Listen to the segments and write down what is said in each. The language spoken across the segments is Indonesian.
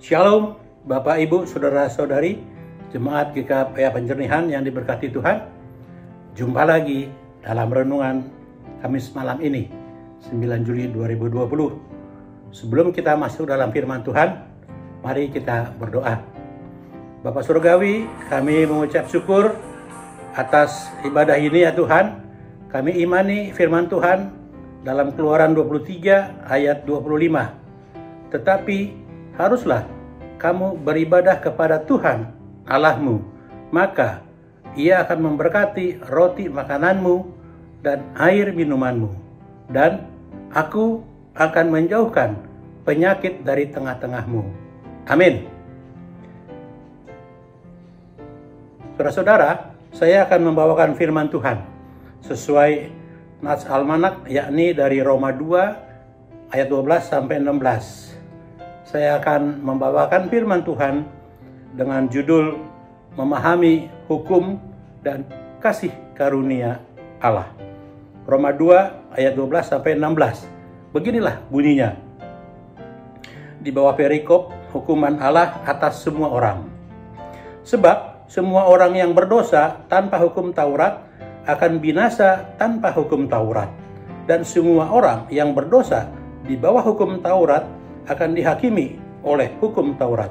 Shalom, Bapak, Ibu, Saudara-saudari, Jemaat GKPA Penjernihan yang diberkati Tuhan. Jumpa lagi dalam renungan Kamis malam ini, 9 Juli 2020. Sebelum kita masuk dalam firman Tuhan, mari kita berdoa. Bapak Surgawi, kami mengucap syukur atas ibadah ini ya Tuhan. Kami imani firman Tuhan dalam Keluaran 23 ayat 25. Tetapi haruslah kamu beribadah kepada Tuhan Allahmu, maka Ia akan memberkati roti makananmu dan air minumanmu, dan Aku akan menjauhkan penyakit dari tengah-tengahmu. Amin. Saudara-saudara, saya akan membawakan firman Tuhan sesuai Nats Almanak, yakni dari Roma 2 ayat 12 sampai 16. Saya akan membawakan firman Tuhan dengan judul Memahami Hukum dan Kasih Karunia Allah. Roma 2 ayat 12 sampai 16. Beginilah bunyinya. Di bawah perikop hukuman Allah atas semua orang. Sebab semua orang yang berdosa tanpa hukum Taurat akan binasa tanpa hukum Taurat. Dan semua orang yang berdosa di bawah hukum Taurat akan dihakimi oleh hukum Taurat.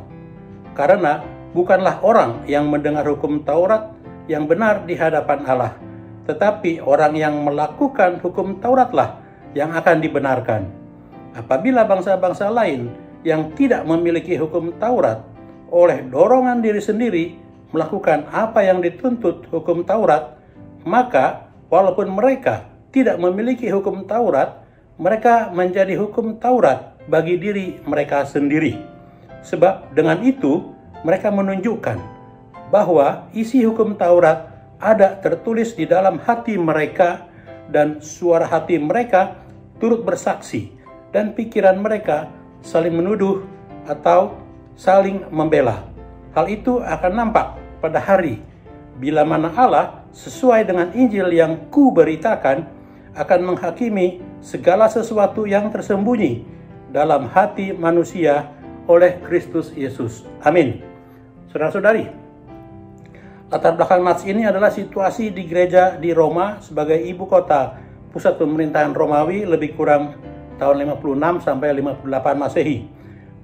Karena bukanlah orang yang mendengar hukum Taurat yang benar di hadapan Allah, tetapi orang yang melakukan hukum Tauratlah yang akan dibenarkan. Apabila bangsa-bangsa lain yang tidak memiliki hukum Taurat oleh dorongan diri sendiri melakukan apa yang dituntut hukum Taurat, maka walaupun mereka tidak memiliki hukum Taurat, mereka menjadi hukum Taurat bagi diri mereka sendiri. Sebab dengan itu mereka menunjukkan bahwa isi hukum Taurat ada tertulis di dalam hati mereka, dan suara hati mereka turut bersaksi, dan pikiran mereka saling menuduh atau saling membela. Hal itu akan nampak pada hari bila mana Allah sesuai dengan Injil yang kuberitakan akan menghakimi segala sesuatu yang tersembunyi dalam hati manusia oleh Kristus Yesus. Amin. Saudara-saudari, latar belakang nats ini adalah situasi di gereja di Roma sebagai ibu kota pusat pemerintahan Romawi lebih kurang tahun 56 sampai 58 Masehi.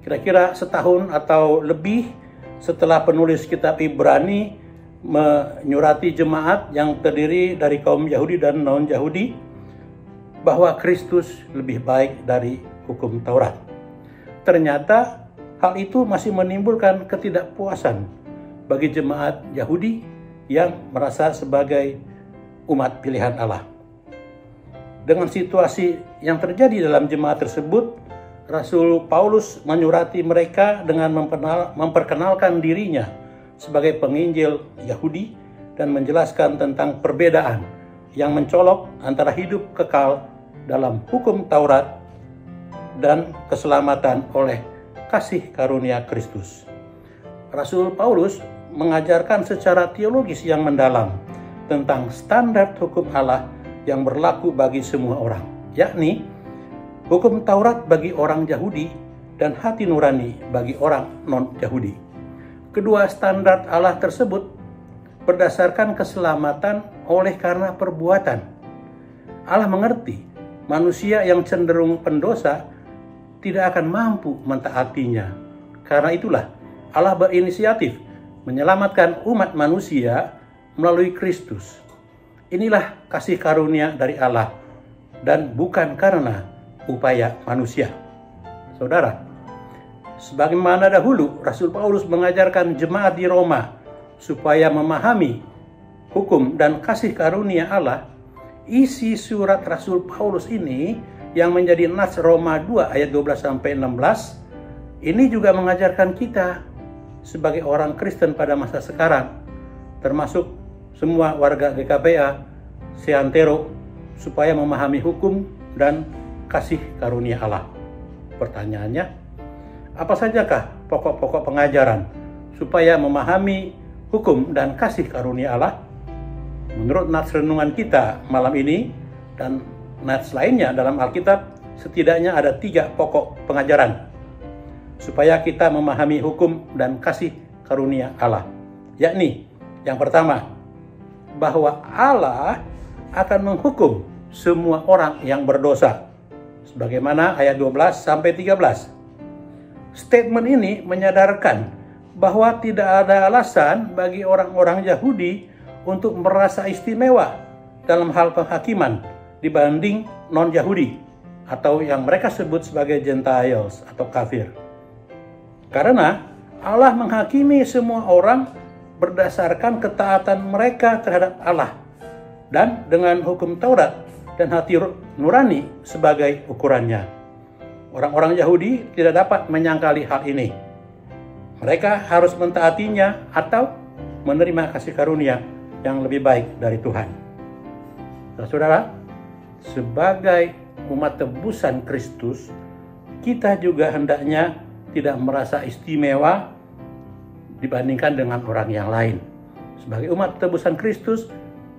Kira-kira setahun atau lebih setelah penulis kitab Ibrani menyurati jemaat yang terdiri dari kaum Yahudi dan non-Yahudi bahwa Kristus lebih baik dari hukum Taurat. Ternyata hal itu masih menimbulkan ketidakpuasan bagi jemaat Yahudi yang merasa sebagai umat pilihan Allah. Dengan situasi yang terjadi dalam jemaat tersebut, Rasul Paulus menyurati mereka dengan memperkenalkan dirinya sebagai penginjil Yahudi dan menjelaskan tentang perbedaan yang mencolok antara hidup kekal dalam hukum Taurat dan keselamatan oleh kasih karunia Kristus. Rasul Paulus mengajarkan secara teologis yang mendalam tentang standar hukum Allah yang berlaku bagi semua orang, yakni hukum Taurat bagi orang Yahudi dan hati nurani bagi orang non-Yahudi. Kedua standar Allah tersebut berdasarkan keselamatan oleh karena perbuatan. Allah mengerti manusia yang cenderung pendosa tidak akan mampu mentaatinya. Karena itulah Allah berinisiatif menyelamatkan umat manusia melalui Kristus. Inilah kasih karunia dari Allah dan bukan karena upaya manusia. Saudara, sebagaimana dahulu Rasul Paulus mengajarkan jemaat di Roma supaya memahami hukum dan kasih karunia Allah, isi surat Rasul Paulus ini yang menjadi nats Roma 2 ayat 12 sampai 16 ini juga mengajarkan kita sebagai orang Kristen pada masa sekarang, termasuk semua warga GKPA seantero, supaya memahami hukum dan kasih karunia Allah. Pertanyaannya, apa sajakah pokok-pokok pengajaran supaya memahami hukum dan kasih karunia Allah? Menurut nats renungan kita malam ini dan nats lainnya dalam Alkitab, setidaknya ada 3 pokok pengajaran. supaya kita memahami hukum dan kasih karunia Allah. Yakni, yang pertama, bahwa Allah akan menghukum semua orang yang berdosa. Sebagaimana ayat 12 sampai 13. Statement ini menyadarkan bahwa tidak ada alasan bagi orang-orang Yahudi untuk merasa istimewa dalam hal penghakiman dibanding non-Yahudi atau yang mereka sebut sebagai Gentiles atau kafir. Karena Allah menghakimi semua orang berdasarkan ketaatan mereka terhadap Allah dan dengan hukum Taurat dan hati nurani sebagai ukurannya. Orang-orang Yahudi tidak dapat menyangkali hal ini. Mereka harus mentaatinya atau menerima kasih karunia yang lebih baik dari Tuhan. Saudara, sebagai umat tebusan Kristus, kita juga hendaknya tidak merasa istimewa dibandingkan dengan orang yang lain. Sebagai umat tebusan Kristus,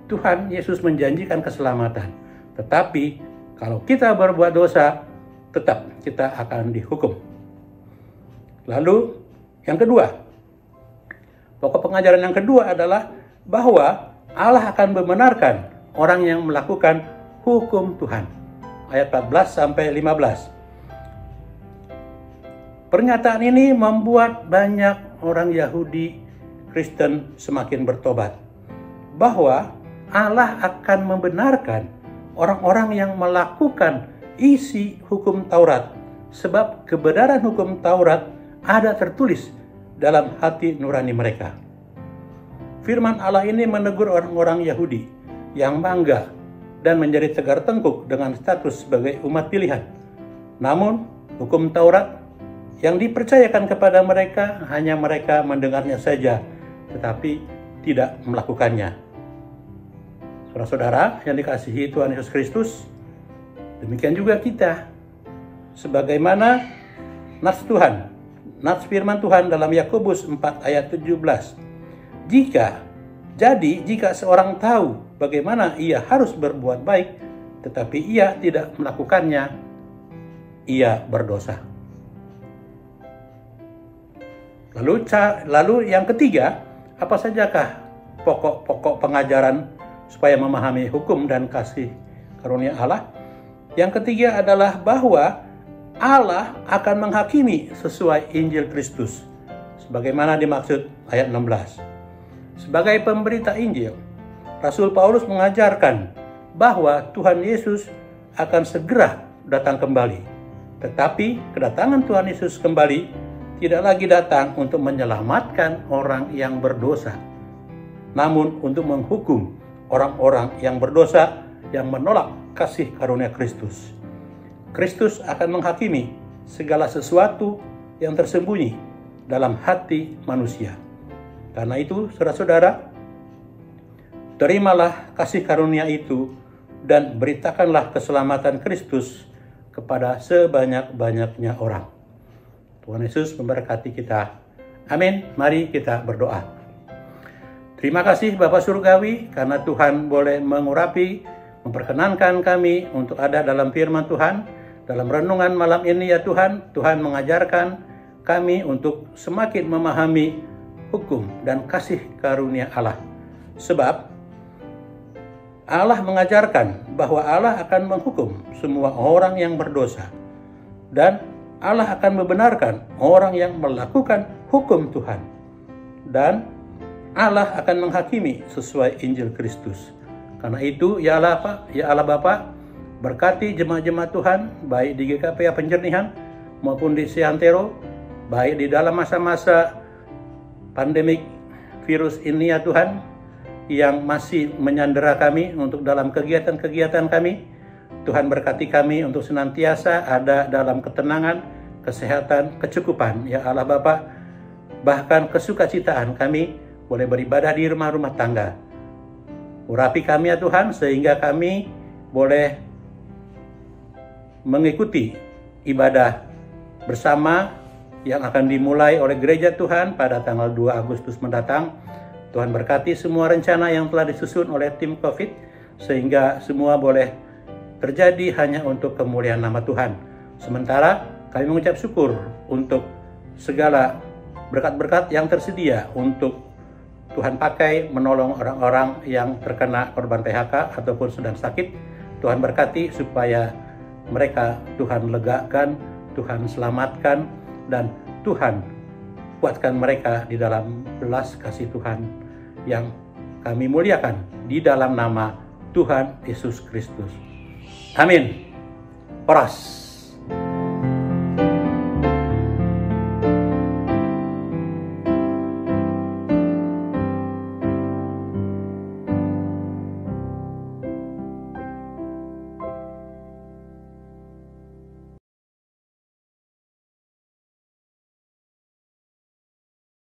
Tuhan Yesus menjanjikan keselamatan. Tetapi kalau kita berbuat dosa, tetap kita akan dihukum. Lalu yang kedua, pokok pengajaran yang kedua adalah bahwa Allah akan membenarkan orang yang melakukan hukum Tuhan. Ayat 14 sampai 15. Pernyataan ini membuat banyak orang Yahudi Kristen semakin bertobat. Bahwa Allah akan membenarkan orang-orang yang melakukan isi hukum Taurat. Sebab kebenaran hukum Taurat ada tertulis dalam hati nurani mereka. Firman Allah ini menegur orang-orang Yahudi yang bangga dan menjadi tegar tengkuk dengan status sebagai umat pilihan. Namun, hukum Taurat yang dipercayakan kepada mereka hanya mereka mendengarnya saja, tetapi tidak melakukannya. Saudara-saudara yang dikasihi Tuhan Yesus Kristus, demikian juga kita. Sebagaimana nats firman Tuhan dalam Yakobus 4 ayat 17. Jika seorang tahu bagaimana ia harus berbuat baik, tetapi ia tidak melakukannya, ia berdosa. Lalu yang ketiga, apa sajakah pokok-pokok pengajaran supaya memahami hukum dan kasih karunia Allah? Yang ketiga adalah bahwa Allah akan menghakimi sesuai Injil Kristus, sebagaimana dimaksud ayat 16. Sebagai pemberita Injil, Rasul Paulus mengajarkan bahwa Tuhan Yesus akan segera datang kembali. Tetapi kedatangan Tuhan Yesus kembali tidak lagi datang untuk menyelamatkan orang yang berdosa, namun untuk menghukum orang-orang yang berdosa yang menolak kasih karunia Kristus. Kristus akan menghakimi segala sesuatu yang tersembunyi dalam hati manusia. Karena itu, saudara-saudara, terimalah kasih karunia itu dan beritakanlah keselamatan Kristus kepada sebanyak-banyaknya orang. Tuhan Yesus memberkati kita. Amin. Mari kita berdoa. Terima kasih Bapa Surgawi karena Tuhan boleh mengurapi, memperkenankan kami untuk ada dalam firman Tuhan. Dalam renungan malam ini ya Tuhan, Tuhan mengajarkan kami untuk semakin memahami hukum dan kasih karunia Allah. Sebab Allah mengajarkan bahwa Allah akan menghukum semua orang yang berdosa. Dan Allah akan membenarkan orang yang melakukan hukum Tuhan. Dan Allah akan menghakimi sesuai Injil Kristus. Karena itu, ya Allah Bapa, berkati jemaat-jemaat Tuhan, baik di GKP Penjernihan maupun di Seantero, baik di dalam masa-masa pandemik virus ini ya Tuhan, yang masih menyandera kami untuk dalam kegiatan-kegiatan kami. Tuhan berkati kami untuk senantiasa ada dalam ketenangan, kesehatan, kecukupan ya Allah Bapa, bahkan kesukacitaan kami boleh beribadah di rumah-rumah tangga. Urapi kami ya Tuhan sehingga kami boleh mengikuti ibadah bersama yang akan dimulai oleh gereja Tuhan pada tanggal 2 Agustus mendatang. Tuhan berkati semua rencana yang telah disusun oleh tim COVID sehingga semua boleh terjadi hanya untuk kemuliaan nama Tuhan. Sementara kami mengucap syukur untuk segala berkat-berkat yang tersedia untuk Tuhan pakai menolong orang-orang yang terkena korban PHK ataupun sedang sakit. Tuhan berkati supaya mereka Tuhan legakan, Tuhan selamatkan, dan Tuhan kuatkan mereka di dalam belas kasih Tuhan yang kami muliakan di dalam nama Tuhan Yesus Kristus. Amin. Oras.